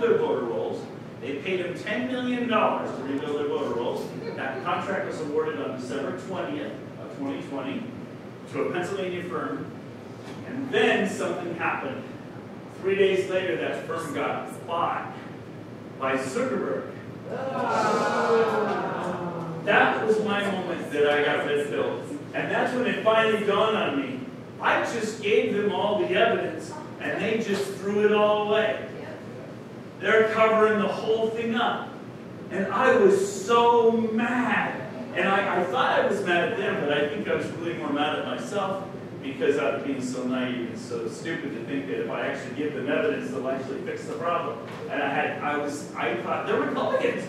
their voter rolls. They paid him $10 million to rebuild their voter rolls. That contract was awarded on December 20th of 2020 to a Pennsylvania firm. And then something happened. 3 days later, that firm got bought by Zuckerberg. That was my moment that I got red pilled. And that's when it finally dawned on me. I just gave them all the evidence, and they just threw it all away. They're covering the whole thing up. And I was so mad. And I thought I was mad at them, but I think I was really more mad at myself because I was being so naive and so stupid to think that if I actually give them evidence, they'll actually fix the problem. And I thought, they're Republicans.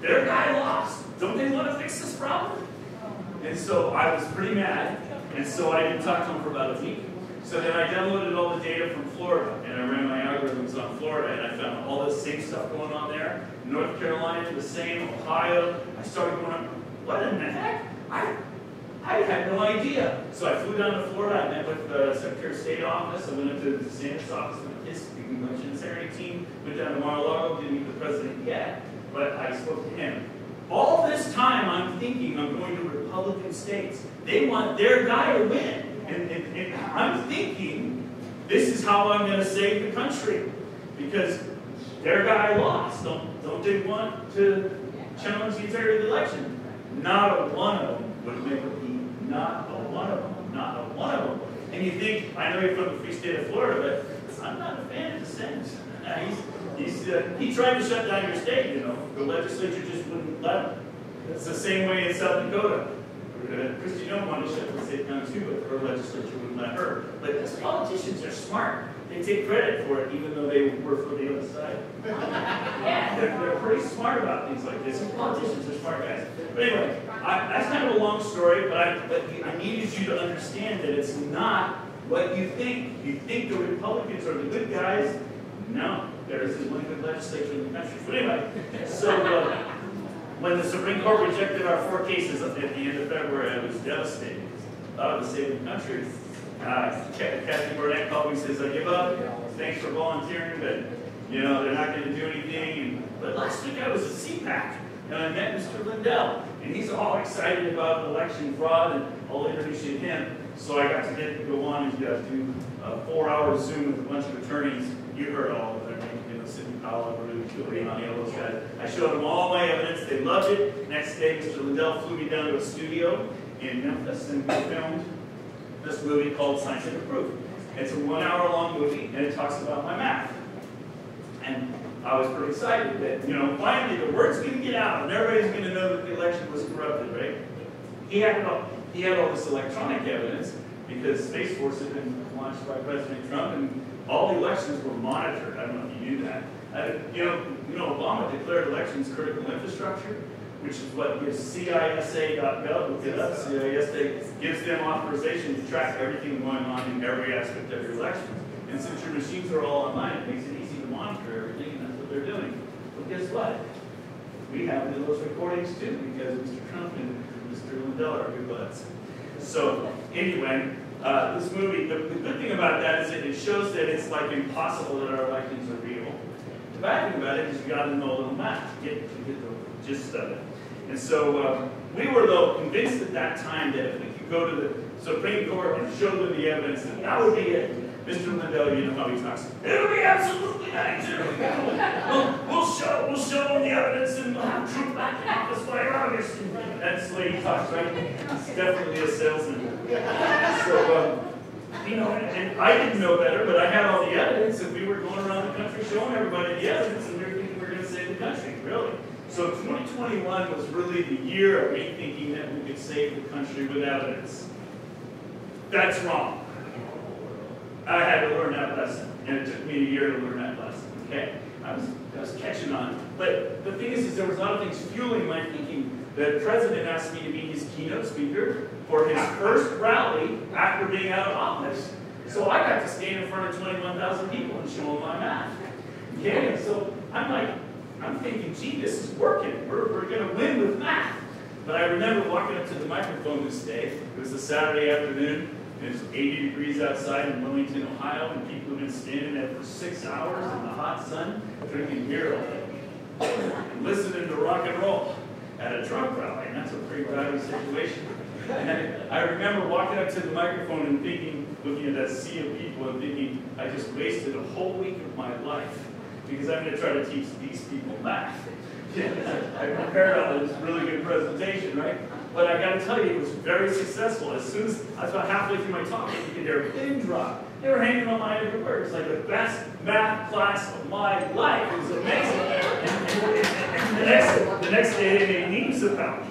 Their guy lost. Don't they want to fix this problem? And so I was pretty mad. And so I didn't talk to them for about a week. So then I downloaded all the data from Florida, and I ran my algorithms on Florida, and I found all the same stuff going on there. North Carolina, the same. Ohio. I started going, what in the heck? I had no idea. So I flew down to Florida. I met with the Secretary of State office. I went into the DeSantis office with his convention team. Went down to Mar-a-Lago. Didn't meet the president yet, but I spoke to him. All this time, I'm thinking I'm going to Republican states. They want their guy to win. And I'm thinking, this is how I'm going to save the country. Because their guy lost. Don't they want to challenge the integrity of the election? Not a one of them would make a beat. Not a one of them. Not a one of them. And you think, I know you're from the free state of Florida, but I'm not a fan of DeSantis. He tried to shut down your state, you know. The legislature just wouldn't let him. It's the same way in South Dakota. Christy Young wanted to shut the state down too, but her legislature wouldn't let her. But these politicians are smart. They take credit for it, even though they were for the other side. Yeah, they're pretty smart about things like this. Politicians are smart guys. But anyway, that's kind of a long story, but I needed you to understand that it's not what you think. You think the Republicans are the good guys. No, there isn't one good legislature in the country. But anyway, so when the Supreme Court rejected our 4 cases at the end of February, I was devastated. I thought it was saving the country. Kathy Burnett called me and says, I give up. Thanks for volunteering, but you know they're not going to do anything. But last week I was at CPAC, and I met Mr. Lindell, and he's all excited about election fraud, and I'll introduce you to him. So I got to go on and do a 4-hour Zoom with a bunch of attorneys. You heard all of them, you know, Sidney Powell, Giuliani, all those guys. I showed them all my evidence. They loved it. Next day, Mr. Lindell flew me down to a studio in Memphis, and we filmed this movie called Scientific Proof. It's a 1-hour-long movie, and it talks about my math. And I was pretty excited that, you know, finally the word's going to get out, and everybody's going to know that the election was corrupted, right? He had all this electronic evidence because Space Force had been launched by President Trump, and all the elections were monitored. I don't know if you knew that. You know, Obama declared elections critical infrastructure, which is what gives CISA.gov, look it up, CISA gives them authorization to track everything going on in every aspect of your election. And since your machines are all online, it makes it easy to monitor everything, and that's what they're doing. But guess what? We have those recordings too, because Mr. Trump and Mr. Lindell are good buds. So anyway, this movie, the good thing about that is that it shows that it's like impossible that our elections are real. The bad thing about it is you got to know a little math to get the gist of it. And so we were, though, convinced at that time that if we could go to the Supreme Court and show them the evidence, that would be it. Mr. Lindell, you know how he talks. It'll be absolutely nice. We'll show them the evidence, and we'll have Trump back in office by August. That's the way he talks, right? He's definitely a salesman. So, you know, and I didn't know better, but I had all the evidence, and we were going around the country showing everybody the evidence, and we were thinking we were going to save the country, really. So 2021 was really the year of me thinking that we could save the country with evidence. That's wrong. I had to learn that lesson, and it took me a year to learn that lesson, okay? I was catching on. But the thing is there was a lot of things fueling my thinking. The president asked me to be his keynote speaker for his first rally after being out of office. So I got to stand in front of 21,000 people and show them my math. Okay, so I'm thinking, gee, this is working. We're going to win with math. But I remember walking up to the microphone this day. It was a Saturday afternoon, and it's 80 degrees outside in Wilmington, Ohio, and people have been standing there for 6 hours in the hot sun, drinking beer all day, and listening to rock and roll at a drunk rally, and that's a pretty rowdy situation. And I remember walking up to the microphone and thinking, looking at that sea of people and thinking, I just wasted a whole week of my life because I'm going to try to teach these people math. I prepared all this really good presentation, right? But I got to tell you, it was very successful. As soon as I was about halfway through my talk, you could hear a pin drop. They were hanging on my every word. It's like the best math class of my life. It was amazing. And the next day, they made memes about me.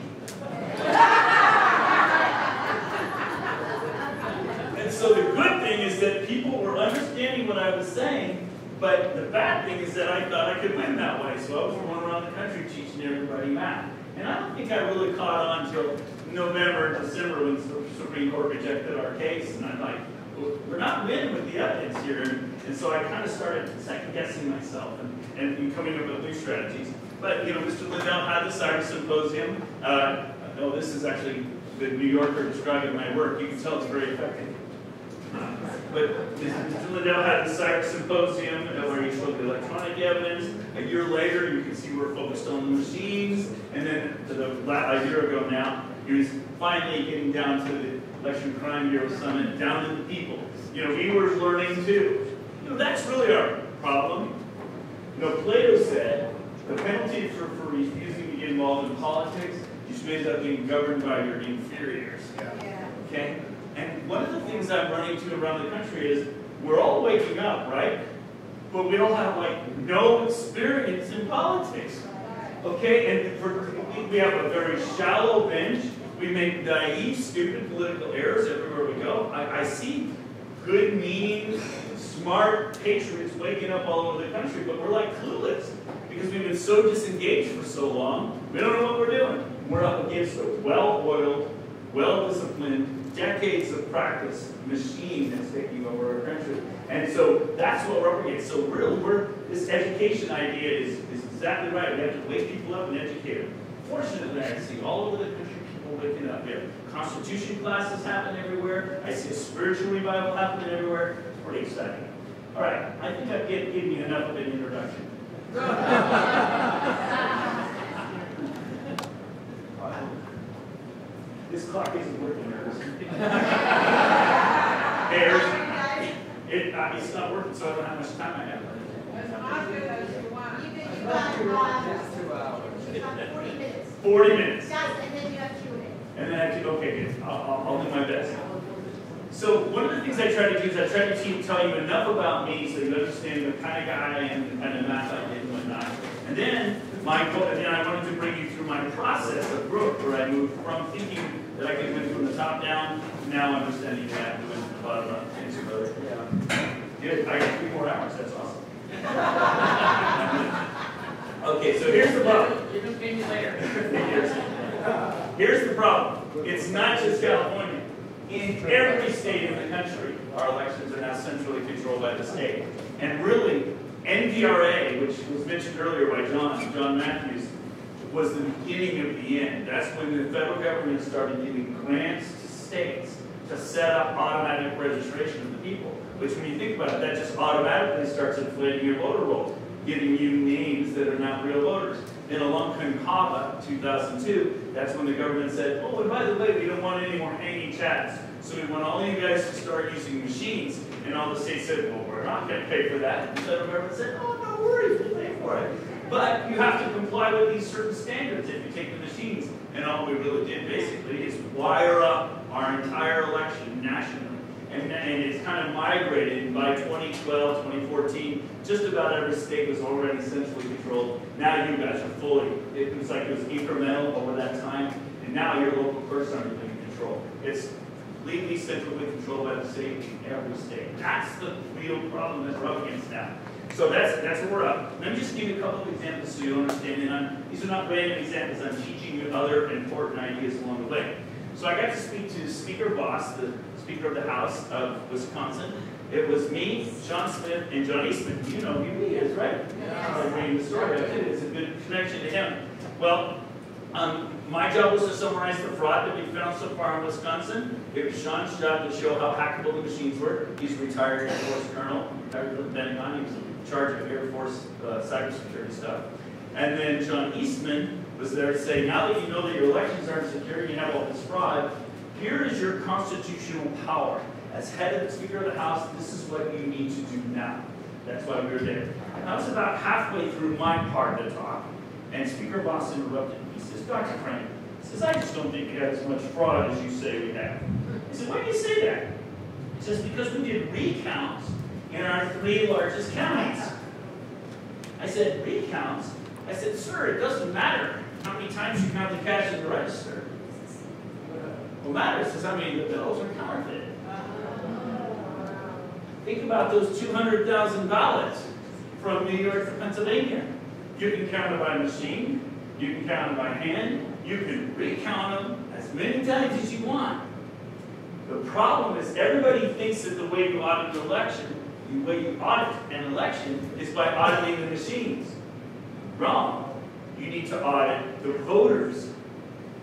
And so the good thing is that people were understanding what I was saying, but the bad thing is that I thought I could win that way. So I was running around the country teaching everybody math. And I don't think I really caught on until November, December, when the Supreme Court rejected our case. And I'm like, well, we're not winning with the evidence here. And so I kind of started second-guessing myself and coming up with new strategies. But, you know, Mr. Lindell had the CyberSymposium. Oh, this is actually the New Yorker describing my work. You can tell it's very effective. But Mr. Lindell had the CyberSymposium where he showed the electronic evidence. A year later, you can see we're focused on the machines. And then a year ago now, he was finally getting down to the Election Crime Bureau Summit, down to the people. You know, we were learning too. You know, that's really our problem. You know, Plato said the penalty for refusing to get involved in politics, you should end up being governed by your inferiors. Okay? And one of the things I'm running to around the country is we're all waking up, right? But we all have like no experience in politics. Okay? And we have a very shallow bench. We make naive, stupid political errors everywhere we go. I see good, meaning, smart patriots waking up all over the country, but we're like clueless because we've been so disengaged for so long. We don't know what we're doing. We're up against a well-oiled, well-disciplined, decades of practice machine that's taking over our country. And so that's what we're up against. So really, this education idea is exactly right. We have to wake people up and educate them. Fortunately, I see all over the country people waking up. We have Constitution classes happen everywhere. I see a spiritual revival happening everywhere. It's pretty exciting. All right, I think I've given you enough of an introduction. This clock isn't working. It's not working, so I don't know how much time I have. Just 2 hours. 40 minutes. 40 minutes. Yes, and then you have Q&A. And then I have to, okay, good. I'll do my best. So one of the things I try to do is I try to tell you enough about me so you understand the kind of guy I am, the kind of math I did and whatnot. And then I wanted to bring you through my process of growth where I moved from thinking that I could win from the top down to now understanding that I have to win from the bottom up. Thanks, brother. Good. I got 3 more hours. That's awesome. Okay, so here's the problem. You're going to pay me later. Here's the problem. It's not just California. In every state in the country, our elections are now centrally controlled by the state. And really, NPRA, which was mentioned earlier by John Matthews, was the beginning of the end. That's when the federal government started giving grants to states to set up automatic registration of the people. Which, when you think about it, that just automatically starts inflating your voter roll, giving you names that are not real voters. Then along came CAVA, 2002. That's when the government said, oh, and by the way, we don't want any more hanging chads. So we want all you guys to start using machines. And all the states said, well, we're not going to pay for that. And the federal government said, oh, no worries, we'll pay for it. But you have to comply with these certain standards if you take the machines. And all we really did, basically, is wire up our entire election nationally. And it's kind of migrated by 2012, 2014. Just about every state was already centrally controlled. Now you guys are fully, it was like it was incremental over that time. And now your local clerks aren't even in control. It's completely centrally controlled by the state in every state. That's the real problem that we're up against now. So that's where we're up. Let me just give you a couple of examples so you understand. And these are not random examples. I'm teaching you other important ideas along the way. So I got to speak to Speaker Voss, the Speaker of the House of Wisconsin. It was me, Sean Smith, and John Eastman. You know who he is, right? Yeah. I'm reading the story. It's a good connection to him. Well, My job was to summarize the fraud that we found so far in Wisconsin. It was Sean's job to show how hackable the machines were. He's a retired Air Force colonel, retired from the Pentagon. He was in charge of Air Force cybersecurity stuff. And then John Eastman was there to say, now that you know that your elections aren't secure, you have all this fraud, here is your constitutional power. As head of the Speaker of the House, this is what you need to do now. That's why we were there. And I was about halfway through my part of the talk, and Speaker Voss interrupted me. He says, Dr. Frank, he says, I just don't think we have as much fraud as you say we have. He said, why do you say that? He says, because we did recounts in our 3 largest counties. I said, recounts? I said, sir, it doesn't matter how many times you count the cash in the register. What matters is how many of the bills are counterfeit. Think about those 200,000 ballots from New York to Pennsylvania. You can count it by machine, you can count it by hand, you can recount them as many times as you want. The problem is everybody thinks that the way you audit an election, the way you audit an election is by auditing the machines. Wrong. You need to audit the voters.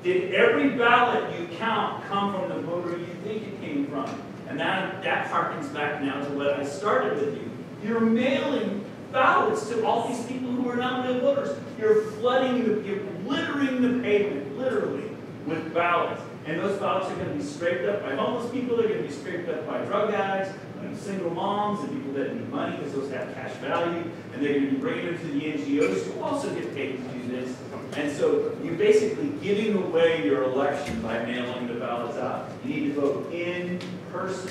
Did every ballot you count come from the voter you think it came from? And that harkens back now to what I started with you. You're mailing ballots to all these people who are not real voters. You're flooding, you're littering the pavement, literally, with ballots. And those ballots are going to be scraped up by homeless people, they're going to be scraped up by drug addicts, and single moms, and people that need money because those have cash value, and they're going to be bringing them to the NGOs who also get paid to do this. And so you're basically giving away your election by mailing the ballots out. You need to vote in person.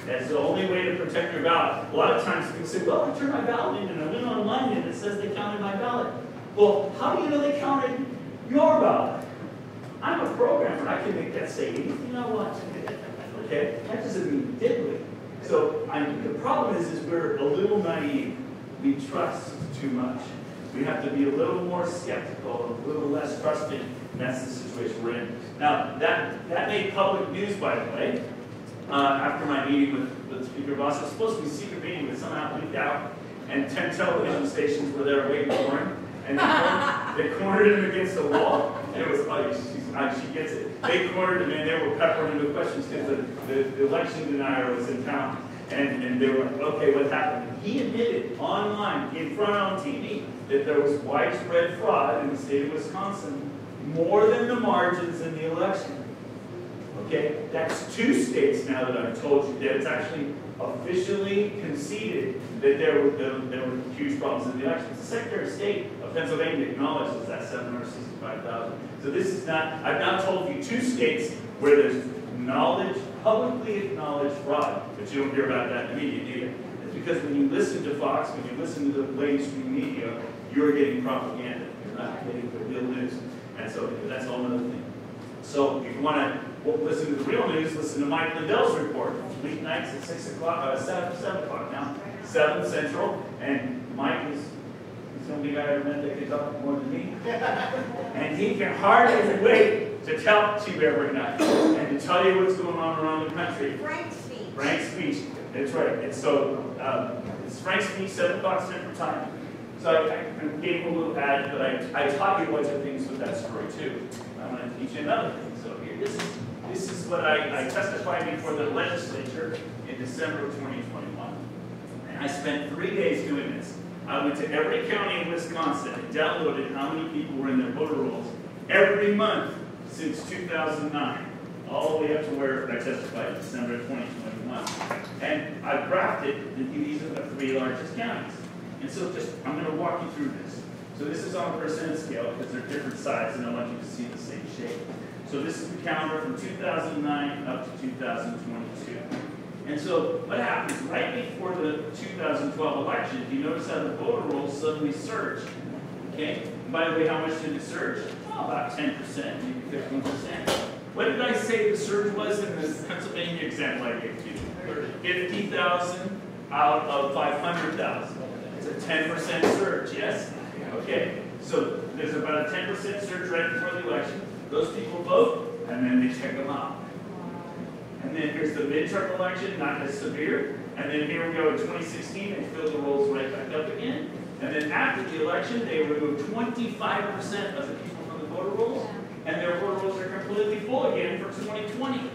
That's the only way to protect your ballot. A lot of times people say, well, I turned my ballot in and I went online and it says they counted my ballot. Well, how do you know they counted your ballot? I'm a programmer. I can make that say anything I want to. Okay? That doesn't mean diddly. So the problem is we're a little naive. We trust too much. We have to be a little more skeptical, a little less trusting, and that's the situation we're in. Now, that made public news, by the way, after my meeting with Speaker Voss. It was supposed to be a secret meeting, but somehow it leaked out, and 10 television stations were there waiting for him, and they cornered him against the wall, and it was like, she gets it. They cornered him, and they were peppering him with questions because the election denier was in town. And they were like, okay, what happened? He admitted online, in front on TV, that there was widespread fraud in the state of Wisconsin, more than the margins in the election. Okay? That's 2 states now that I've told you that it's actually officially conceded that there were huge problems in the election. The Secretary of State of Pennsylvania acknowledges that 765,000. So this is not, I've now told you 2 states where there's knowledge, publicly acknowledged fraud, but you don't hear about that in the media either. It's because when you listen to Fox, when you listen to the mainstream media, you're getting propaganda. You're not getting the real news. And so that's all another thing. So if you want to listen to the real news, listen to Mike Lindell's report. Weeknights at 6 o'clock, 7 o'clock now, 7 Central. And Mike is the only guy I ever met that can talk more than me. And he can hardly wait to tell to you every night and to tell you what's going on around the country. Frank's speech. Frank's speech. That's right. And so it's Frank's speech, 7 o'clock Central Time. So I gave him a little ad, but I taught you a bunch of things with that story too. I'm going to teach you another thing. So here, this is what I testified before the legislature in December of 2021. And I spent 3 days doing this. I went to every county in Wisconsin and downloaded how many people were in their voter rolls every month since 2009, all the way up to where I testified in December of 2021. And I graphed it, these are the 3 largest counties. And so I'm going to walk you through this. So this is on a percent scale because they're different sizes and I want you to see the same shape. So this is the calendar from 2009 up to 2022. And so what happens right before the 2012 election, you notice how the voter rolls suddenly surged. Okay? And by the way, how much did it surge? Oh, about 10%, maybe 15%. What did I say the surge was in the Pennsylvania example I gave you? 50,000 out of 500,000. It's a 10% surge, yes? Okay. So there's about a 10% surge right before the election. Those people vote, and then they check them out. And then here's the midterm election, not as severe. And then here we go in 2016, they fill the rolls right back up again. And then after the election, they remove 25% of the people from the voter rolls, and their voter rolls are completely full again for 2020.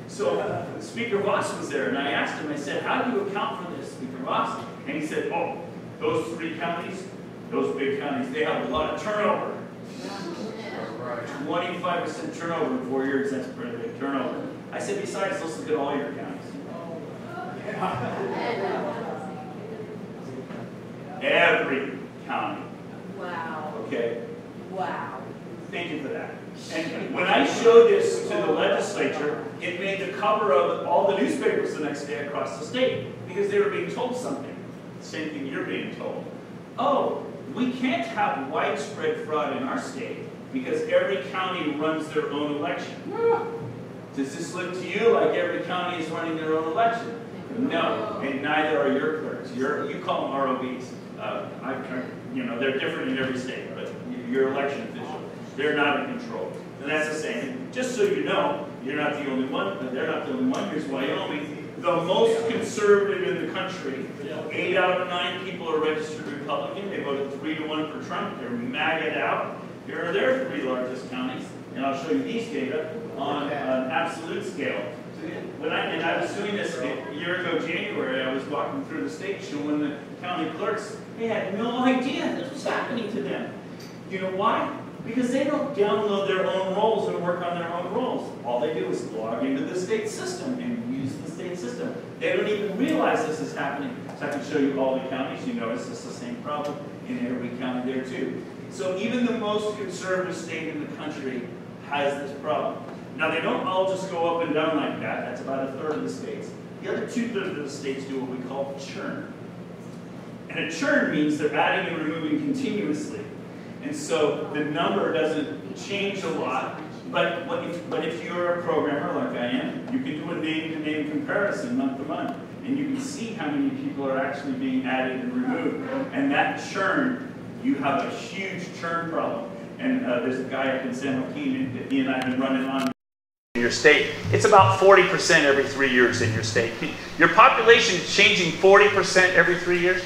So Speaker Voss was there, and I asked him, I said, how do you account for this, Speaker Voss? And he said, oh, those 3 counties, those big counties, they have a lot of turnover. 25% turnover in 4 years, that's pretty big turnover. I said, besides, let's look at all your counties. Every county. Wow. Okay? Wow. Thank you for that. And when I showed this to the legislature, it made the cover of all the newspapers the next day across the state because they were being told something. Same thing you're being told. Oh, we can't have widespread fraud in our state because every county runs their own election. Does this look to you like every county is running their own election? No, and neither are your clerks. You call them ROVs. They're different in every state, but your election official, they're not in control. And that's the same. And just so you know, you're not the only one, but they're not the only one. Here's Wyoming, the most conservative in the country. 8 out of 9 people are registered Republican. They voted 3-1 for Trump. They're MAGA'd out. Here are their 3 largest counties, and I'll show you these data on an absolute scale. And I was doing this a year ago, January, I was walking through the state showing the county clerks, they had no idea this was happening to them. You know why? Because they don't download their own rolls and work on their own rolls. All they do is log into the state system and use the state system. They don't even realize this is happening. So I can show you all the counties. You notice it's the same problem in every county there too. So even the most conservative state in the country has this problem. Now they don't all just go up and down like that. That's about 1/3 of the states. The other 2/3 of the states do what we call churn. And a churn means they're adding and removing continuously. And so the number doesn't change a lot. But if you're a programmer like I am, you can do a name-to-name comparison month to month. And you can see how many people are actually being added and removed. And that churn, you have a huge churn problem. And there's a guy up in San Joaquin that he and I have been running on in your state. It's about 40% every 3 years in your state. Your population is changing 40% every 3 years?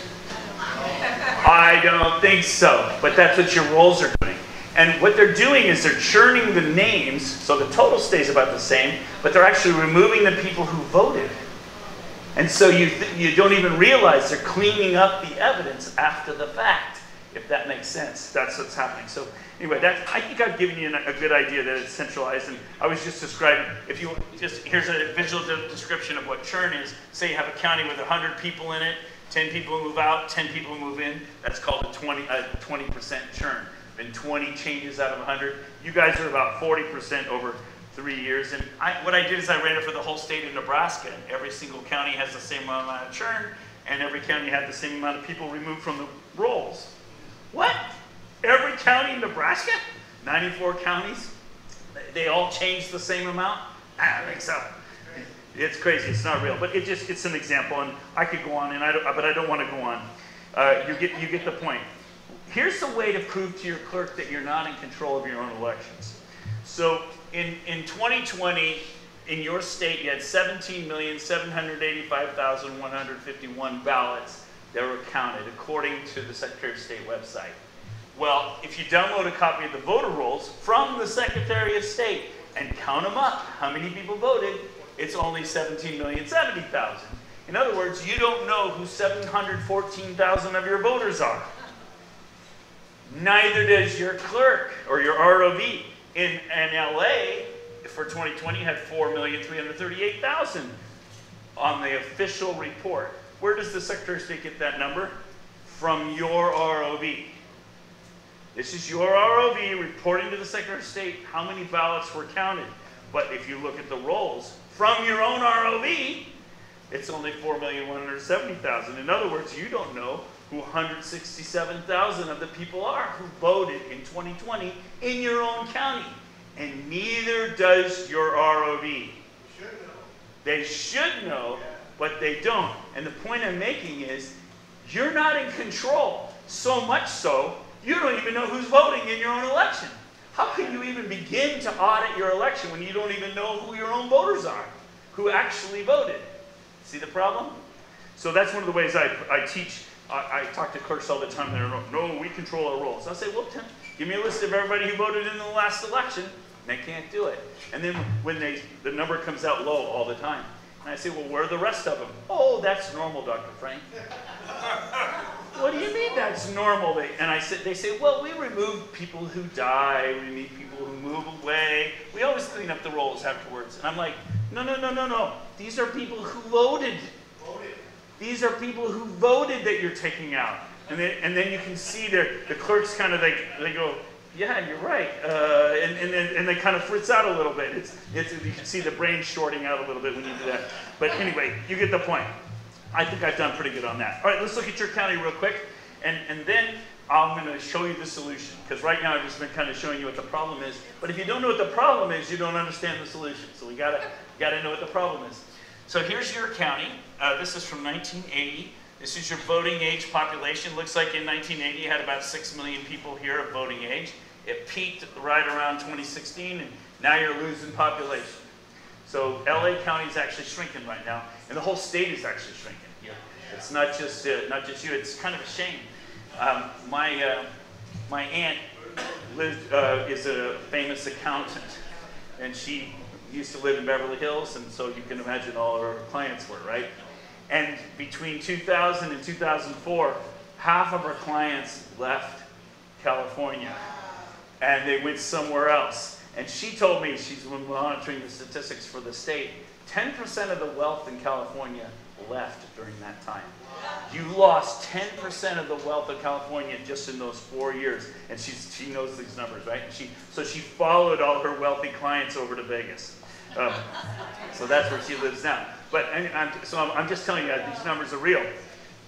I don't think so, but that's what your rolls are doing. And what they're doing is they're churning the names, so the total stays about the same, but they're actually removing the people who voted. And so you don't even realize they're cleaning up the evidence after the fact, if that makes sense. That's what's happening. So anyway, I think I've given you a good idea that it's centralized. And I was just describing, here's a visual description of what churn is. Say you have a county with 100 people in it, 10 people move out, 10 people move in. That's called a 20% churn. And 20 changes out of 100. You guys are about 40% over 3 years. And what I did is I ran it for the whole state of Nebraska. And every single county has the same amount of churn, and every county had the same amount of people removed from the rolls. What? Every county in Nebraska? 94 counties? They all changed the same amount? I think so. It's crazy. It's not real, but it's an example, and I could go on, but I don't want to go on. You get the point. Here's the way to prove to your clerk that you're not in control of your own elections. So in 2020, in your state, you had 17,785,151 ballots that were counted, according to the Secretary of State website. Well, if you download a copy of the voter rolls from the Secretary of State and count them up, how many people voted, it's only 17,070,000. In other words, you don't know who 714,000 of your voters are. Neither does your clerk or your ROV. In LA, for 2020, you had 4,338,000 on the official report. Where does the Secretary of State get that number? From your ROV. This is your ROV reporting to the Secretary of State how many ballots were counted. But if you look at the rolls from your own ROV, it's only 4,170,000. In other words, you don't know who 167,000 of the people are who voted in 2020 in your own county. And neither does your ROV. They should know, but they don't. And the point I'm making is, you're not in control. So much so, you don't even know who's voting in your own election. How can you even begin to audit your election when you don't even know who your own voters are, who actually voted? See the problem? So that's one of the ways I teach I talk to clerks all the time. They're no, we control our rolls. I'll say, well, Tim, give me a list of everybody who voted in the last election. And they can't do it. And then when the number comes out low all the time. And I say, well, where are the rest of them? Oh, that's normal, Dr. Frank. What do you mean that's normal? They say, well, we remove people who die. We meet people who move away. We always clean up the rolls afterwards. And I'm like, no. These are people who voted. These are people who voted that you're taking out. And then you can see the clerks kind of, they go, yeah, you're right. And they kind of fritz out a little bit. You can see the brain shorting out a little bit when you do that. But anyway, you get the point. I think I've done pretty good on that. All right, let's look at your county real quick. And then I'm going to show you the solution. Because right now I've just been kind of showing you what the problem is. But if you don't know what the problem is, you don't understand the solution. So we got to know what the problem is. So here's your county. This is from 1980. This is your voting age population. Looks like in 1980 you had about 6 million people here of voting age. It peaked right around 2016, and now you're losing population. So LA County is actually shrinking right now, and the whole state is actually shrinking. Yeah. It's not just you. It's kind of a shame. My aunt is a famous accountant, and she used to live in Beverly Hills, and so you can imagine all her clients were, right? And between 2000 and 2004, half of our clients left California and they went somewhere else. And she told me, she's been monitoring the statistics for the state, 10% of the wealth in California left during that time. You lost 10% of the wealth of California just in those 4 years. And she knows these numbers, right? So she followed all her wealthy clients over to Vegas. So that's where she lives now. But I'm just telling you, these numbers are real.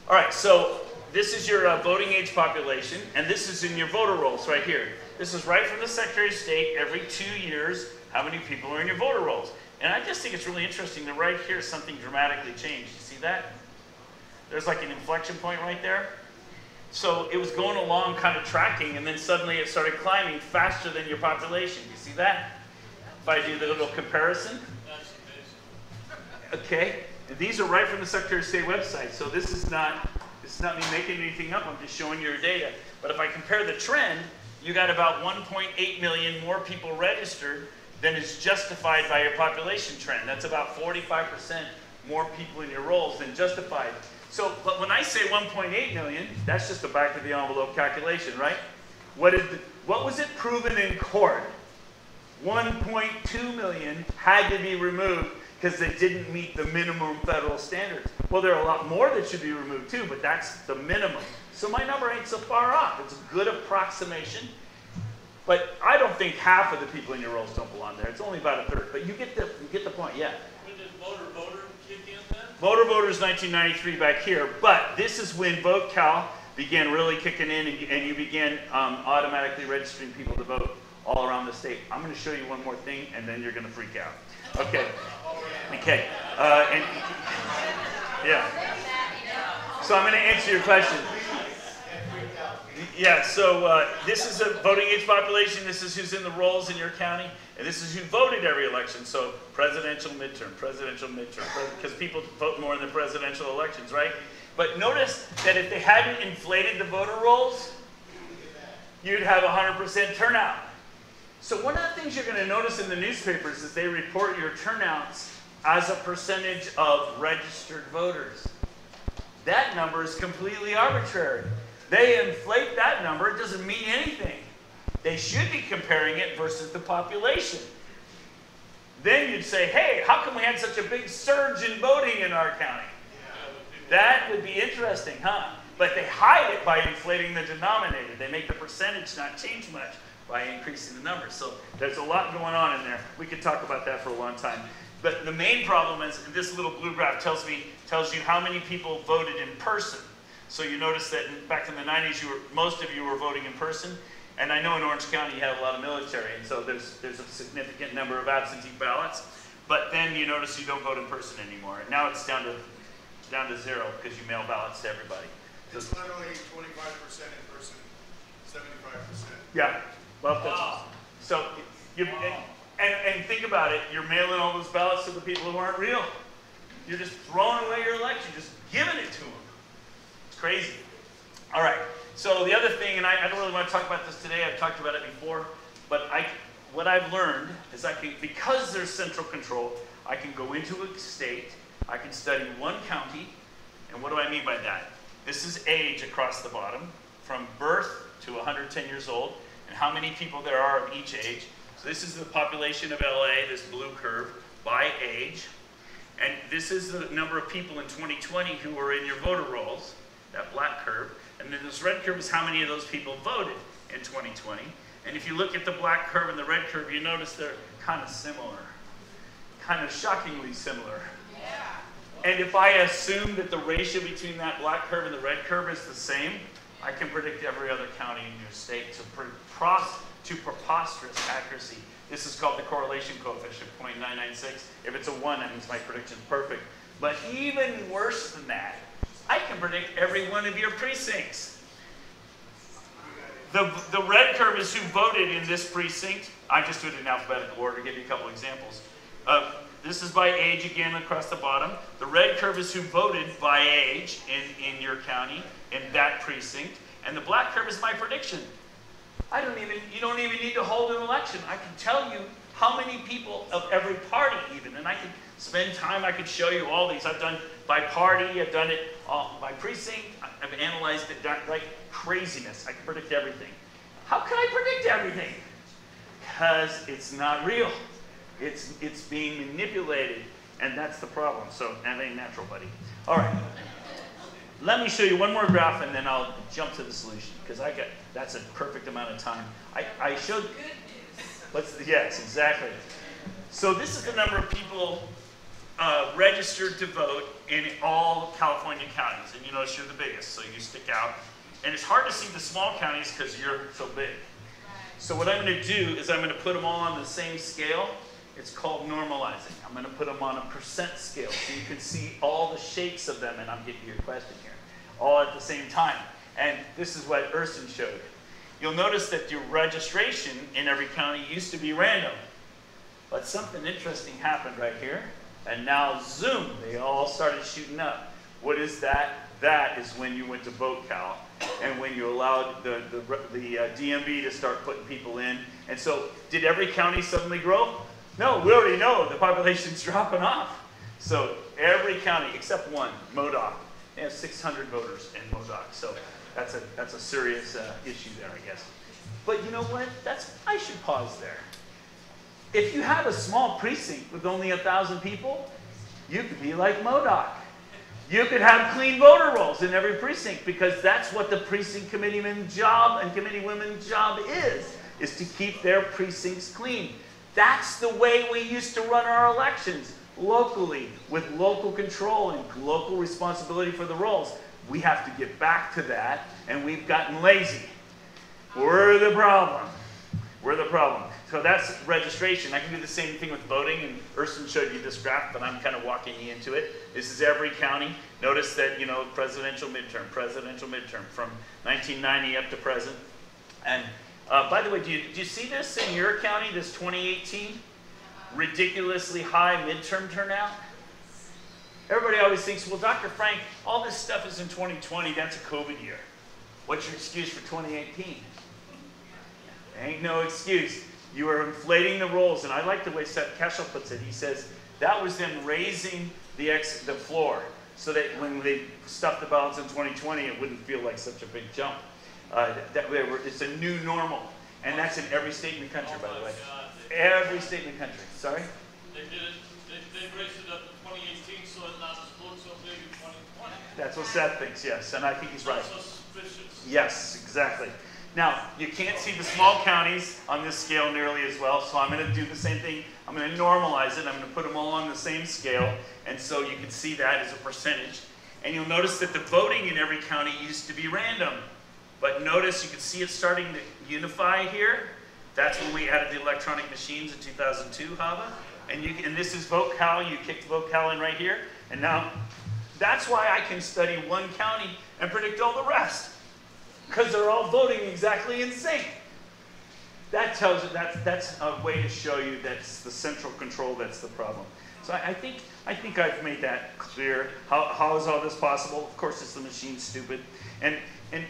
All right, so this is your voting age population, and this is in your voter rolls right here. This is right from the Secretary of State every 2 years, how many people are in your voter rolls. And I just think it's really interesting that right here something dramatically changed. You see that? There's like an inflection point right there. So it was going along kind of tracking, and then suddenly it started climbing faster than your population. You see that? If I do the little comparison. Okay, and these are right from the Secretary of State website, so this is not me making anything up, I'm just showing you your data. But if I compare the trend, you got about 1.8 million more people registered than is justified by your population trend. That's about 45% more people in your rolls than justified. So, but when I say 1.8 million, that's just a back of the envelope calculation, right? What was it proven in court? 1.2 million had to be removed because they didn't meet the minimum federal standards. Well, there are a lot more that should be removed too, but that's the minimum. So my number ain't so far off. It's a good approximation. But I don't think half of the people in your rolls don't belong there. It's only about a third. But you get the point, yeah. When did voter kick in then? Voter is 1993 back here. But this is when VoteCal began really kicking in, and you began automatically registering people to vote all around the state. I'm going to show you one more thing, and then you're going to freak out. Okay. Okay. Yeah. So I'm going to answer your question. Yeah, so this is a voting age population. This is who's in the rolls in your county. And this is who voted every election. So presidential, midterm, because people vote more in the presidential elections, right? But notice that if they hadn't inflated the voter rolls, you'd have 100% turnout. So one of the things you're going to notice in the newspapers is they report your turnouts as a percentage of registered voters. That number is completely arbitrary. They inflate that number. It doesn't mean anything. They should be comparing it versus the population. Then you'd say, hey, how come we had such a big surge in voting in our county? That would be interesting, huh? But they hide it by inflating the denominator. They make the percentage not change much by increasing the numbers. So there's a lot going on in there. We could talk about that for a long time. But the main problem is, this little blue graph tells you how many people voted in person. So you notice that back in the 90s, most of you were voting in person. And I know in Orange County you have a lot of military, and so there's a significant number of absentee ballots. But then you notice you don't vote in person anymore. And now it's down to zero because you mail ballots to everybody. It's literally 25% in person, 75%. Yeah. Well, wow. So and think about it. You're mailing all those ballots to the people who aren't real. You're just throwing away your election, just giving it to them. It's crazy. All right, so the other thing, and I don't really want to talk about this today, I've talked about it before, but what I've learned is because there's central control, I can go into a state, I can study one county, and what do I mean by that? This is age across the bottom, from birth to 110 years old, and how many people there are of each age. So this is the population of LA, this blue curve, by age. And this is the number of people in 2020 who were in your voter rolls, that black curve. And then this red curve is how many of those people voted in 2020. And if you look at the black curve and the red curve, you notice they're kind of similar. Kind of shockingly similar. Yeah. And if I assume that the ratio between that black curve and the red curve is the same, I can predict every other county in your state to preposterous accuracy. This is called the correlation coefficient, 0.996. If it's a 1, that means my prediction's perfect. But even worse than that, I can predict every one of your precincts. The red curve is who voted in this precinct. I just do it in alphabetical order to give you a couple examples. This is by age again across the bottom. The red curve is who voted by age in your county, in that precinct. And the black curve is my prediction. You don't even need to hold an election. I can tell you how many people of every party even, and I can spend time, I could show you all these. I've done by party, I've done it by precinct, I've analyzed it like craziness. I can predict everything. How can I predict everything? Because it's not real. It's being manipulated, and that's the problem. So that ain't natural, buddy. All right. Let me show you one more graph, and then I'll jump to the solution, because that's a perfect amount of time. I showed. Good news. Yes, exactly. So this is the number of people registered to vote in all California counties, and you notice you're the biggest, so you stick out. And it's hard to see the small counties because you're so big. So what I'm going to do is I'm going to put them all on the same scale. It's called normalizing. I'm going to put them on a percent scale so you can see all the shapes of them, and I'm getting to your question here, all at the same time. And this is what Urson showed. You'll notice that your registration in every county used to be random. But something interesting happened right here. And now, zoom, they all started shooting up. What is that? That is when you went to VoteCal and when you allowed the DMV to start putting people in. And so, did every county suddenly grow? No, we already know the population's dropping off. So every county except one, Modoc, they have 600 voters in Modoc. So that's a serious issue there, I guess. But you know what? I should pause there. If you have a small precinct with only 1,000 people, you could be like Modoc. You could have clean voter rolls in every precinct, because that's what the precinct committeeman's job and committeewoman's job is to keep their precincts clean. That's the way we used to run our elections, locally, with local control and local responsibility for the rolls. We have to get back to that, and we've gotten lazy. We're the problem. We're the problem. So that's registration. I can do the same thing with voting, and Urson showed you this graph, but I'm kind of walking you into it. This is every county. Notice that, presidential midterm, from 1990 up to present. And by the way, do you see this in your county, this 2018? Ridiculously high midterm turnout? Everybody always thinks, well, Dr. Frank, all this stuff is in 2020. That's a COVID year. What's your excuse for 2018? Ain't no excuse. You are inflating the rolls. And I like the way Seth Keshel puts it. He says that was them raising the floor so that when they stuffed the ballots in 2020, it wouldn't feel like such a big jump. It's a new normal. And that's in every state in the country, by the way. Every state in the country. Sorry? They did it. They raised it up in 2018 so it not explode so big in 2020. That's what Seth thinks, yes. And I think he's right. So suspicious. Yes, exactly. Now, you can't see the small counties on this scale nearly as well, so I'm going to do the same thing. I'm going to normalize it. I'm going to put them all on the same scale, and so you can see that as a percentage. And you'll notice that the voting in every county used to be random. But notice, you can see it starting to unify here. That's when we added the electronic machines in 2002, Hava. And this is VoteCal. You kicked VoteCal in right here. And now, that's why I can study one county and predict all the rest. Because they're all voting exactly in sync. That tells you that's a way to show you that's the central control that's the problem. So I think I've made that clear. How is all this possible? Of course, it's the machine's stupid. And And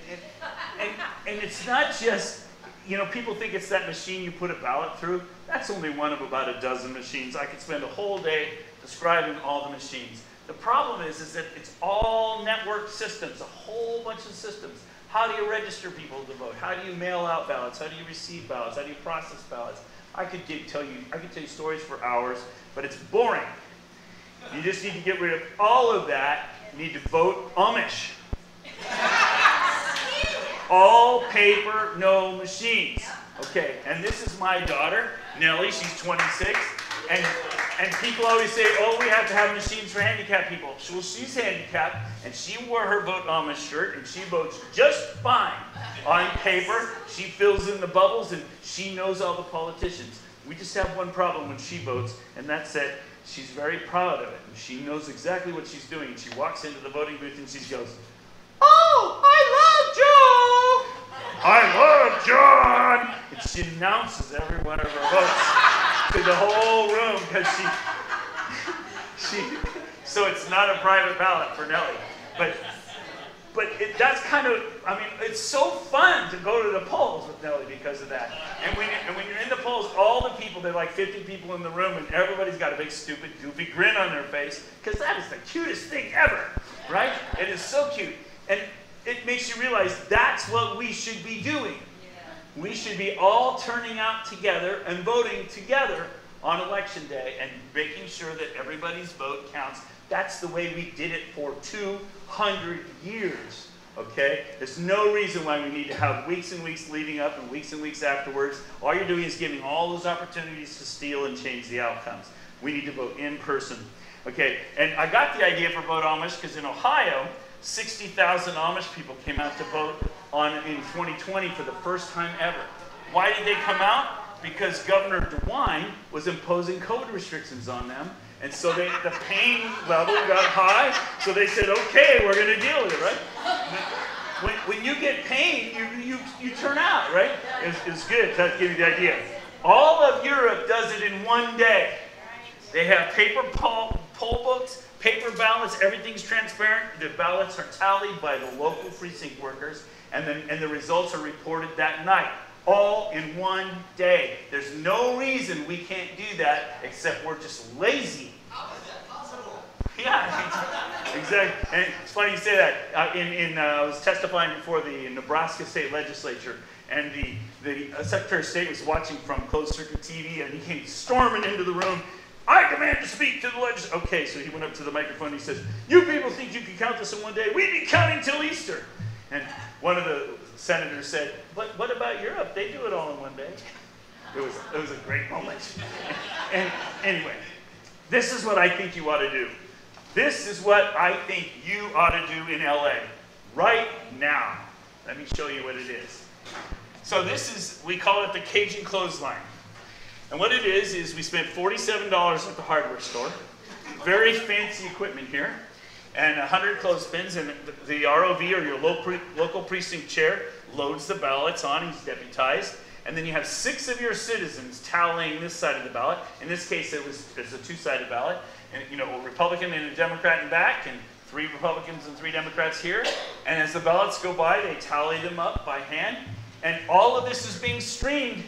it's not just, you know, people think it's that machine you put a ballot through. That's only one of about a dozen machines. I could spend a whole day describing all the machines. The problem is that it's all network systems, a whole bunch of systems. How do you register people to vote? How do you mail out ballots? How do you receive ballots? How do you process ballots? I could tell you stories for hours, but it's boring. You just need to get rid of all of that. You need to vote Amish. All paper, no machines. Okay, and this is my daughter, Nellie. She's 26. And people always say, oh, we have to have machines for handicapped people. Well, she's handicapped, and she wore her Vote Amish shirt, and she votes just fine on paper. She fills in the bubbles, and she knows all the politicians. We just have one problem when she votes, and that's that she's very proud of it. And she knows exactly what she's doing. And she walks into the voting booth, and she goes, oh, I love Joe! I love John! And she announces every one of her votes to the whole room because so it's not a private ballot for Nellie. But that's kind of, I mean, it's so fun to go to the polls with Nellie because of that. And when you're in the polls, all the people, there are like 50 people in the room, and everybody's got a big, stupid, goofy grin on their face because that is the cutest thing ever, right? It is so cute. And it makes you realize that's what we should be doing. We should be all turning out together and voting together on election day and making sure that everybody's vote counts. That's the way we did it for 200 years, okay? There's no reason why we need to have weeks and weeks leading up and weeks afterwards. All you're doing is giving all those opportunities to steal and change the outcomes. We need to vote in person. Okay, and I got the idea for Vote Amish because in Ohio, 60,000 Amish people came out to vote in 2020 for the first time ever. Why did they come out? Because Governor DeWine was imposing code restrictions on them. And so the pain level got high, so they said, okay, we're going to deal with it, right? When you get pain, you turn out, right? It's good to give you the idea. All of Europe does it in one day. They have paper poll books, paper ballots, everything's transparent. The ballots are tallied by the local precinct workers, and the results are reported that night. All in one day. There's no reason we can't do that except we're just lazy. How is that possible? Yeah, exactly. And it's funny you say that. I was testifying before the Nebraska State Legislature, and the Secretary of State was watching from closed circuit TV, and he came storming into the room. I demand to speak to the legislature. Okay, so he went up to the microphone and he says, you people think you can count this in one day? We'd be counting till Easter. And one of the senators said, but what about Europe? They do it all in one day. It was a great moment. And anyway, this is what I think you ought to do. This is what I think you ought to do in LA right now. Let me show you what it is. So this is, we call it the Cajun clothesline. And what it is we spent $47 at the hardware store. Very fancy equipment here. And 100 clothespins, and the ROV, or your local precinct chair, loads the ballots on. He's deputized. And then you have 6 of your citizens tallying this side of the ballot. In this case, it's a 2-sided ballot. And, you know, a Republican and a Democrat in back, and 3 Republicans and 3 Democrats here. And as the ballots go by, they tally them up by hand. And all of this is being streamed,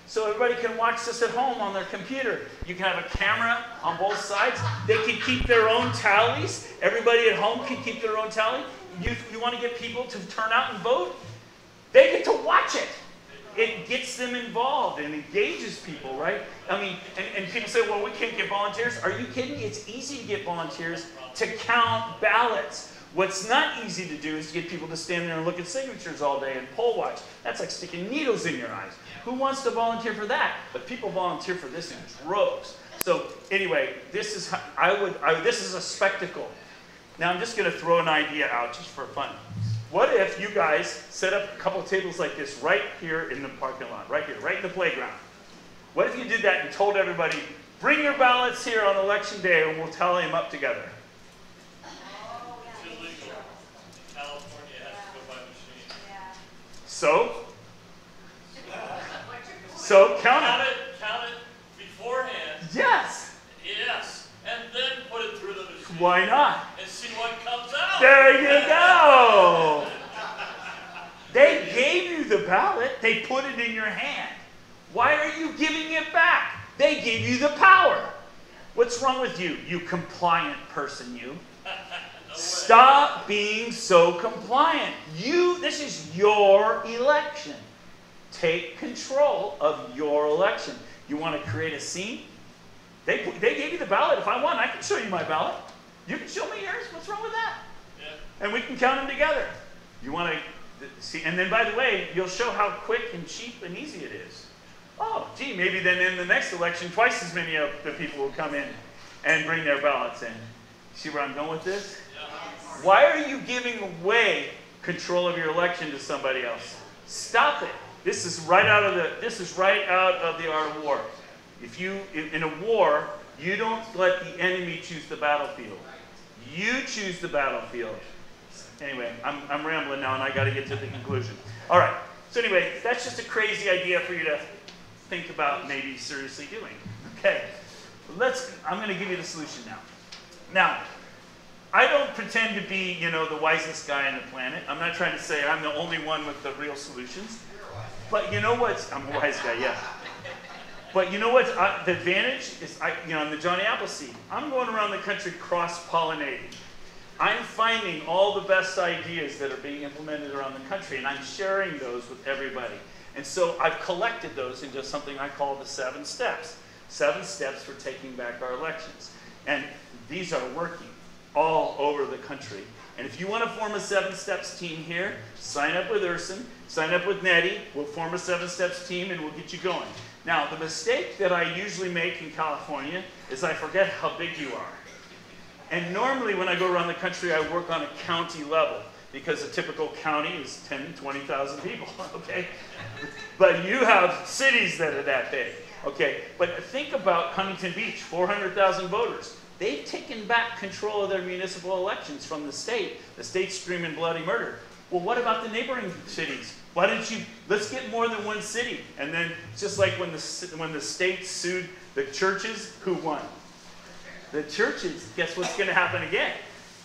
so everybody can watch this at home on their computer. You can have a camera on both sides. They can keep their own tallies. Everybody at home can keep their own tally. You want to get people to turn out and vote? They get to watch it. It gets them involved and engages people, right? I mean, and people say, well, we can't get volunteers. Are you kidding me? It's easy to get volunteers to count ballots. What's not easy to do is to get people to stand there and look at signatures all day and poll watch. That's like sticking needles in your eyes. Who wants to volunteer for that? But people volunteer for this in droves. So anyway, this is this is a spectacle. Now I'm just going to throw an idea out just for fun. What if you guys set up a couple of tables like this right here in the parking lot, right here, right in the playground? What if you did that and told everybody, bring your ballots here on election day and we'll tally them up together? It's illegal. California has to go by machine. So count it. Count it beforehand. Yes. Yes. And then put it through the machine. Why not? And see what comes out. There you go. They gave you the ballot. They put it in your hand. Why are you giving it back? They gave you the power. What's wrong with you, you compliant person, you? Stop being so compliant. This is your election. Take control of your election. You want to create a scene? They gave you the ballot. If I want, I can show you my ballot. You can show me yours. What's wrong with that? Yeah. And we can count them together. You want to see? And then, by the way, you'll show how quick and cheap and easy it is. Oh, gee, maybe then in the next election, twice as many of the people will come in and bring their ballots in. See where I'm going with this? Why are you giving away control of your election to somebody else? Stop it. This is right out of the art of war. If you in a war, you don't let the enemy choose the battlefield. You choose the battlefield. Anyway, I'm rambling now, and I got to get to the conclusion. All right. So anyway, that's just a crazy idea for you to think about maybe seriously doing. Okay. I'm going to give you the solution now. Now, I don't pretend to be, the wisest guy on the planet. I'm not trying to say I'm the only one with the real solutions. But you know what? I'm a wise guy, yeah. But you know what? The advantage is, I'm the Johnny Appleseed. I'm going around the country cross-pollinating. I'm finding all the best ideas that are being implemented around the country, and I'm sharing those with everybody. And so I've collected those into something I call the 7 steps. 7 steps for taking back our elections. And these are working all over the country. And if you want to form a 7 steps team here, sign up with Urson, sign up with Nettie. We'll form a 7 steps team and we'll get you going. Now, the mistake that I usually make in California is I forget how big you are. And normally when I go around the country, I work on a county level because a typical county is 10, 20,000 people, okay? But you have cities that are that big, okay? But think about Huntington Beach, 400,000 voters. They've taken back control of their municipal elections from the state. The state's screaming bloody murder. Well, what about the neighboring cities? Why don't you, let's get more than one city. And then, just like when the state sued the churches, who won? The churches. Guess what's going to happen again?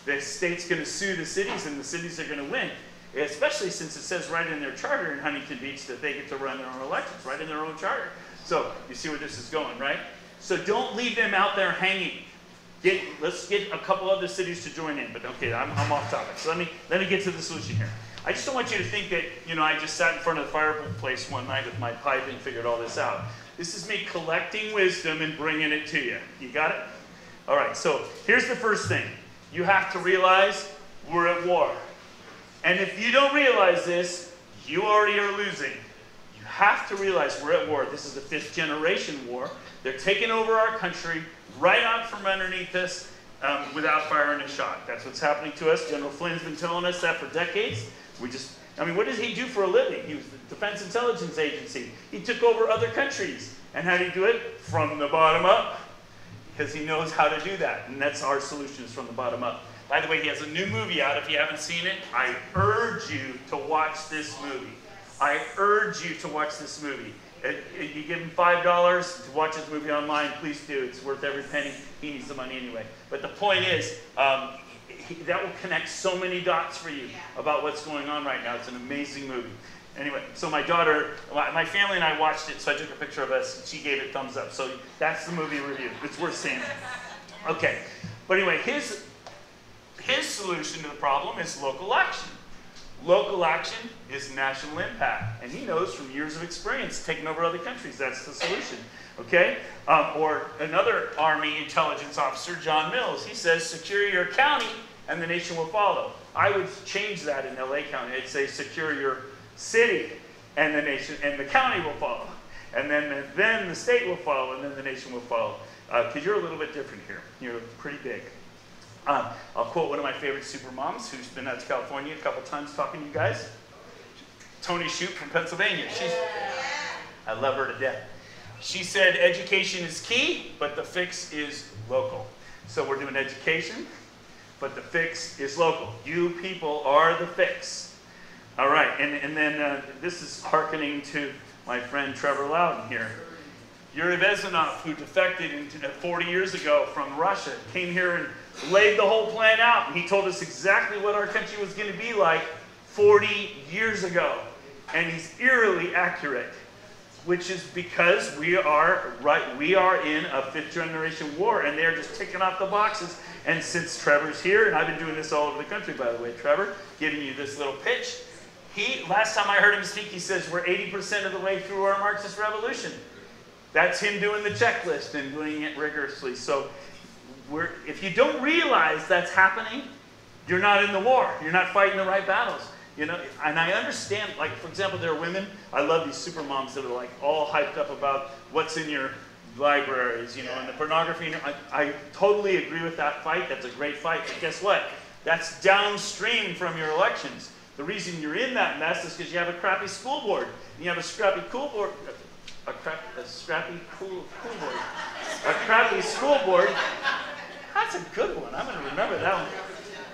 The state's going to sue the cities, and the cities are going to win. Especially since it says right in their charter in Huntington Beach that they get to run their own elections, right in their own charter. So, you see where this is going, right? So don't leave them out there hanging. Let's get a couple other cities to join in, but okay, I'm off topic. So let me get to the solution here. I just don't want you to think that, I just sat in front of the fireplace one night with my pipe and figured all this out. This is me collecting wisdom and bringing it to you. You got it? All right, so here's the first thing. You have to realize we're at war. And if you don't realize this, you already are losing. You have to realize we're at war. This is the 5th generation war. They're taking over our country right out from underneath us without firing a shot. That's what's happening to us. General Flynn's been telling us that for decades. What does he do for a living? He was the Defense Intelligence Agency. He took over other countries. And how did he do it? From the bottom up. Because he knows how to do that. And that's our solutions from the bottom up. By the way, he has a new movie out. If you haven't seen it, I urge you to watch this movie. I urge you to watch this movie. You give him $5 to watch his movie online, please do. It's worth every penny. He needs the money anyway. But the point is, that will connect so many dots for you about what's going on right now. It's an amazing movie. Anyway, so my daughter, my family and I watched it, so I took a picture of us, and she gave it thumbs up. So that's the movie review. It's worth seeing. Okay. But anyway, his solution to the problem is local action. Local action is national impact. And he knows from years of experience taking over other countries, that's the solution. Okay? Or another Army intelligence officer, John Mills, he says, secure your county and the nation will follow. I would change that in LA County. I'd say secure your city and the nation and the county will follow. And then the state will follow and then the nation will follow. Because you're a little bit different here. You're pretty big. I'll quote one of my favorite super moms who's been out to California a couple times talking to you guys. Tony Shoup from Pennsylvania. I love her to death. She said education is key, but the fix is local. So we're doing education, but the fix is local. You people are the fix. All right, and then this is hearkening to my friend Trevor Loudon here. Yuri Bezmenov, who defected 40 years ago from Russia, came here and laid the whole plan out. And he told us exactly what our country was going to be like 40 years ago. and he's eerily accurate, which is because we are in a 5th generation war, and they're just ticking off the boxes. And since Trevor's here, and I've been doing this all over the country, by the way, Trevor, giving you this little pitch. Last time I heard him speak, he says we're 80% of the way through our Marxist revolution. That's him doing the checklist and doing it rigorously. So if you don't realize that's happening, you're not in the war. You're not fighting the right battles. You know, and I understand, like, for example, there are women, I love these super moms that are like all hyped up about what's in your libraries, you know, and the pornography. I totally agree with that fight. That's a great fight. But guess what? That's downstream from your elections. The reason you're in that mess is because you have a crappy school board. And you have a scrappy school board. A crappy school board. That's a good one. I'm going to remember that one.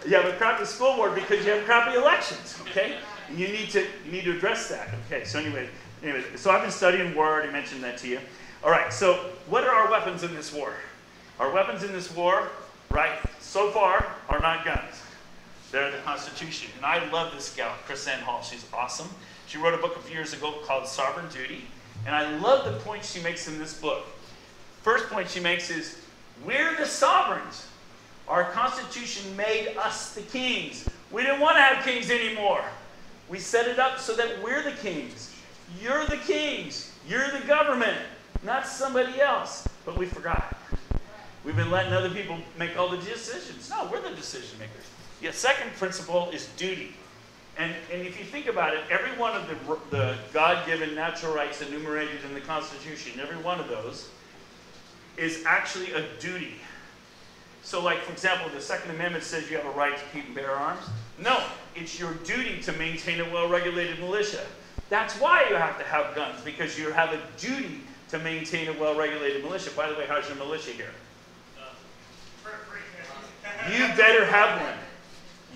You have a crappy school board because you have crappy elections. Okay, and you need to address that. Okay, so anyway, so I've been studying war. I already mentioned that to you. All right. So what are our weapons in this war? Our weapons in this war, right, so far, are not guns. They're the Constitution. And I love this gal, Chris Ann Hall. She's awesome. She wrote a book a few years ago called Sovereign Duty. And I love the point she makes in this book. First point she makes is, we're the sovereigns. Our Constitution made us the kings. We didn't want to have kings anymore. We set it up so that we're the kings. You're the kings. You're the government, not somebody else. But we forgot. We've been letting other people make all the decisions. No, we're the decision makers. The second principle is duty. And if you think about it, every one of the God-given natural rights enumerated in the Constitution, every one of those is actually a duty. So like, for example, the Second Amendment says you have a right to keep and bear arms. No, it's your duty to maintain a well-regulated militia. That's why you have to have guns, because you have a duty to maintain a well-regulated militia. By the way, how's your militia here? You better have one.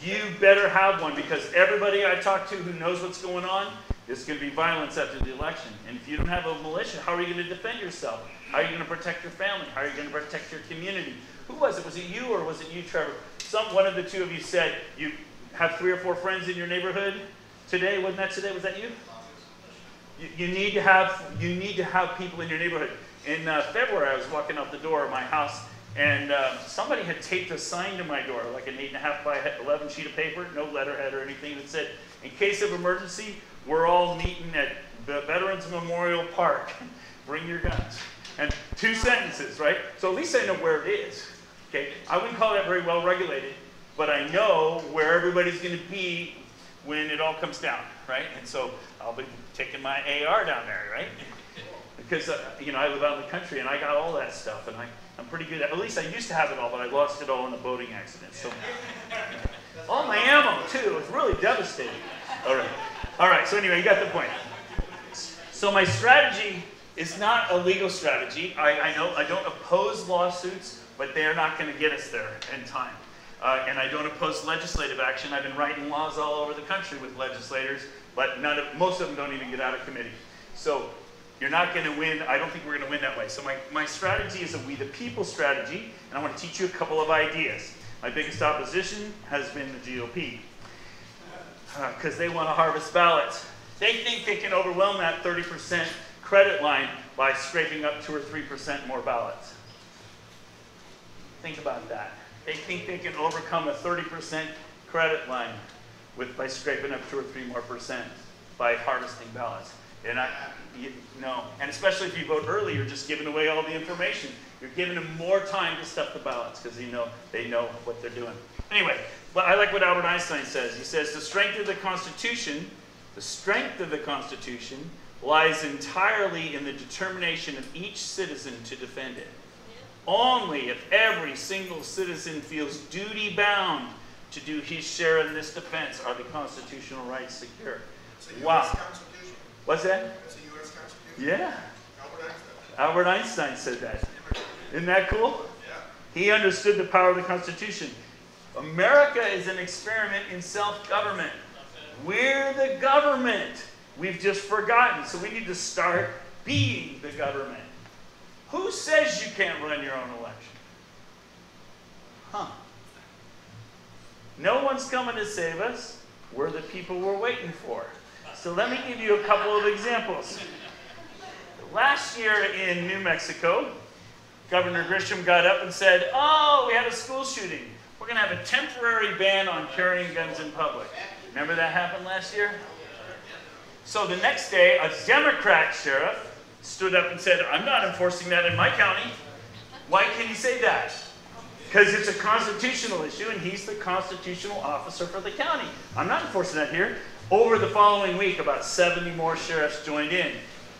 You better have one, because everybody I talk to who knows what's going on, there's going to be violence after the election. And if you don't have a militia, how are you going to defend yourself? How are you going to protect your family? How are you going to protect your community? Who was it? Was it you or was it you, Trevor? One of the two of you said you have 3 or 4 friends in your neighborhood today. Wasn't that today? Was that you? You need to have people in your neighborhood. In February, I was walking out the door of my house, and somebody had taped a sign to my door, like an 8.5 by 11 sheet of paper, no letterhead or anything, that said, "In case of emergency, we're all meeting at the Veterans Memorial Park. Bring your guns." And 2 sentences, right? So at least I know where it is. Okay, I wouldn't call that very well regulated, but I know where everybody's going to be when it all comes down, right? And so I'll be taking my AR down there, right? Because you know, I live out in the country and I got all that stuff, and I'm pretty good at least I used to have it all, but I lost it all in a boating accident. So all my ammo too. It was really devastating. All right. So anyway, you got the point. So my strategy is not a legal strategy. I know I don't oppose lawsuits, but they're not going to get us there in time. And I don't oppose legislative action. I've been writing laws all over the country with legislators, but most of them don't even get out of committee. So you're not going to win. I don't think we're going to win that way. So my strategy is a we the people strategy, and I want to teach you a couple of ideas. My biggest opposition has been the GOP, because they want to harvest ballots. They think they can overwhelm that 30% credit line by scraping up 2 or 3% more ballots. Think about that. They think they can overcome a 30% credit line by scraping up 2 or 3 more % by harvesting ballots. And no, and especially if you vote early, you're just giving away all the information. You're giving them more time to stuff the ballots because they know what they're doing. Anyway, but I like what Albert Einstein says. He says the strength of the Constitution lies entirely in the determination of each citizen to defend it. Only if every single citizen feels duty-bound to do his share in this defense are the constitutional rights secure. Wow. What's that? That's a U.S. Constitution. Yeah. Albert Einstein. Albert Einstein said that. Isn't that cool? Yeah. He understood the power of the Constitution. America is an experiment in self-government. We're the government. We've just forgotten. So we need to start being the government. Who says you can't run your own election? Huh. No one's coming to save us. We're the people we're waiting for. So let me give you a couple of examples. Last year in New Mexico, Governor Grisham got up and said, oh, we had a school shooting. We're going to have a temporary ban on carrying guns in public. Remember that happened last year? So the next day, a Democrat sheriff stood up and said, I'm not enforcing that in my county. Why can he say that? Because it's a constitutional issue and he's the constitutional officer for the county. I'm not enforcing that here. Over the following week, about 70 more sheriffs joined in.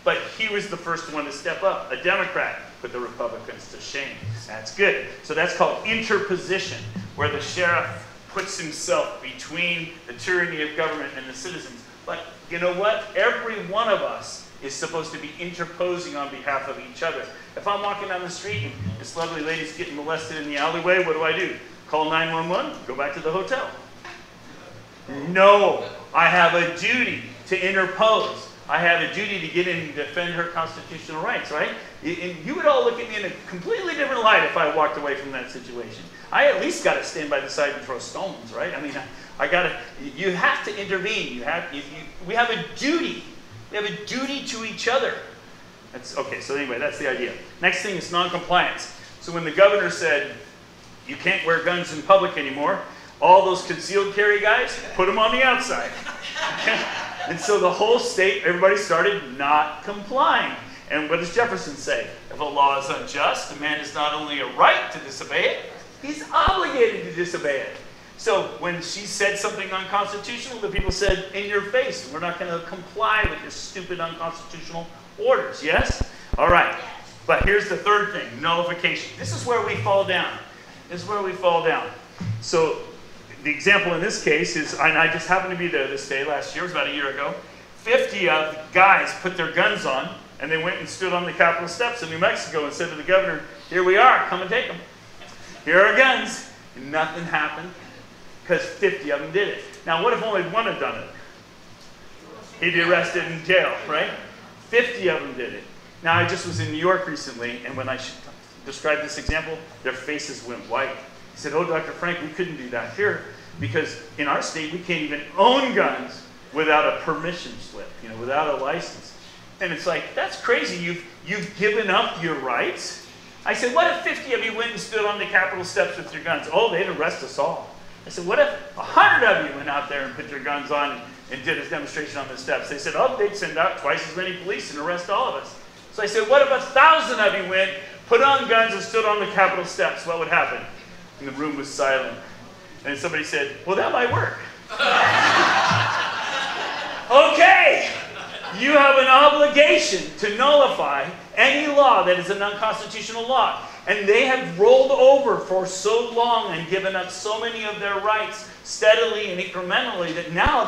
But he was the first one to step up, a Democrat, put the Republicans to shame. That's good. So that's called interposition, where the sheriff puts himself between the tyranny of government and the citizens. But you know what? Every one of us is supposed to be interposing on behalf of each other. If I'm walking down the street and this lovely lady's getting molested in the alleyway, what do? Call 911, go back to the hotel. No, I have a duty to interpose. I have a duty to get in and defend her constitutional rights, right? And you would all look at me in a completely different light if I walked away from that situation. I at least got to stand by the side and throw stones, right? I mean, you have to intervene. We have a duty. We have a duty to each other. Okay, so anyway, that's the idea. Next thing is noncompliance. So when the governor said, you can't wear guns in public anymore, all those concealed carry guys, put them on the outside. And so the whole state, everybody started not complying. And what does Jefferson say? If a law is unjust, a man has not only a right to disobey it, he's obligated to disobey it. So when she said something unconstitutional, the people said, in your face, we're not going to comply with your stupid unconstitutional orders. Yes? All right. But here's the third thing, nullification. This is where we fall down. This is where we fall down. So the example in this case is, and I just happened to be there this day last year, it was about a year ago, 50 of the guys put their guns on, and they went and stood on the Capitol steps in New Mexico and said to the governor, here we are, come and take them. Here are guns. And nothing happened because 50 of them did it. Now, what if only one had done it? He'd be arrested in jail, right? 50 of them did it. Now, I just was in New York recently, and when I described this example, their faces went white. He said, oh, Dr. Frank, we couldn't do that here because in our state, we can't even own guns without a permission slip, without a license. And it's like, that's crazy. You've given up your rights. I said, what if 50 of you went and stood on the Capitol steps with your guns? Oh, they'd arrest us all. I said, what if 100 of you went out there and put your guns on and did a demonstration on the steps? They said, oh, they'd send out twice as many police and arrest all of us. So I said, what if 1,000 of you went, put on guns and stood on the Capitol steps? What would happen? And the room was silent. And somebody said, well, that might work. Okay. You have an obligation to nullify any law that is an unconstitutional law. And they have rolled over for so long and given up so many of their rights steadily and incrementally that now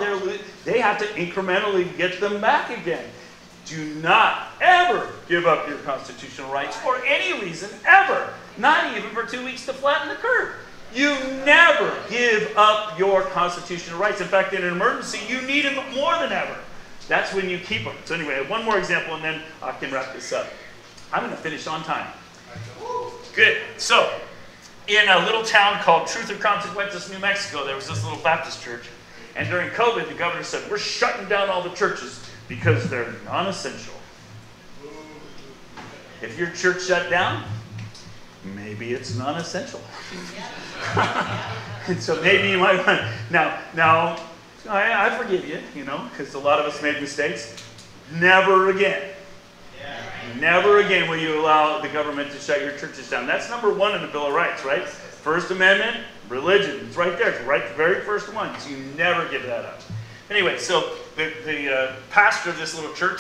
they have to incrementally get them back again. Do not ever give up your constitutional rights for any reason, ever. Not even for 2 weeks to flatten the curve. You never give up your constitutional rights. In fact, in an emergency, you need them more than ever. That's when you keep them. So anyway, one more example and then I can wrap this up. I'm going to finish on time. Good. So, in a little town called Truth or Consequences, New Mexico, there was this little Baptist church. And during COVID, the governor said, we're shutting down all the churches because they're non-essential. If your church shut down, maybe it's non-essential. And so maybe you might want, now, I forgive you, because a lot of us made mistakes. Never again. Never again will you allow the government to shut your churches down. That's number 1 in the Bill of Rights, right? First Amendment, religion. It's right there. It's right, the very first one. So you never give that up. Anyway, so the pastor of this little church